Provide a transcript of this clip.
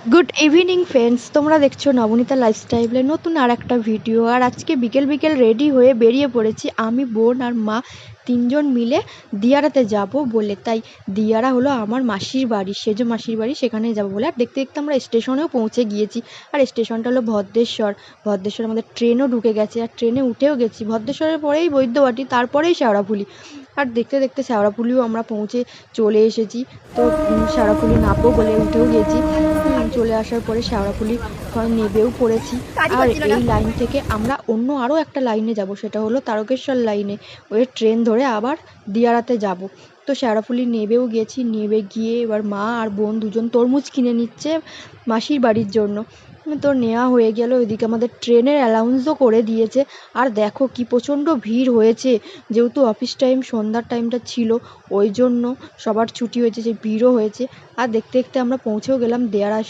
Good evening friends, তোমরা দেখছো নবনীতা লাইফস্টাইলের নতুন আর একটা ভিডিও। আর আজকে বিকেল বিকেল রেডি হয়ে বেরিয়ে পড়েছি আমি, বোন আর মা তিনজন মিলে দিয়ারাতে যাব বলে। তাই দিয়ারা হলো আমার মাসির বাড়ি, সেজ মাসির বাড়ি, সেখানে যাব বলে। আর দেখতে দেখতে আমরা স্টেশনেও পৌঁছে গিয়েছি। আর স্টেশনটা হলো ভদ্রেশ্বর। ভদ্রেশ্বর আমাদের ট্রেনও ঢুকে গেছে, আর ট্রেনে উঠেও গেছি। ভদ্রেশ্বরের পরেই বৈদ্যবাটি, তারপরেই শেওড়াফুলি। আর দেখতে দেখতে শেওড়াফুলিও আমরা পৌঁছে চলে এসেছি। তো শেওড়াফুলি নামবো বলে উঠেও গেছি। চলে আসার পরে শেওড়াফুলি নেবেও পড়েছি। আর এই লাইন থেকে আমরা অন্য আরও একটা লাইনে যাব, সেটা হলো তারকেশ্বর লাইনে। ওই ট্রেন ধরে আবার দিয়ারাতে যাব। তো শেওড়াফুলি নেবেও গেছি, নেবে গিয়ে এবার মা আর বোন দুজন তরমুজ কিনে নিচ্ছে মাসির বাড়ির জন্য। তো নেওয়া হয়ে গেল। ওইদিকে আমাদের ট্রেনের অ্যালাউন্সও করে দিয়েছে। আর দেখো কি প্রচণ্ড ভিড় হয়েছে, যেহেতু অফিস টাইম সন্ধ্যার টাইমটা ছিল, ওই জন্য সবার ছুটি হয়েছে, যে ভিড়ও হয়েছে। আর দেখতে দেখতে আমরা পৌঁছেও গেলাম দেয়ারা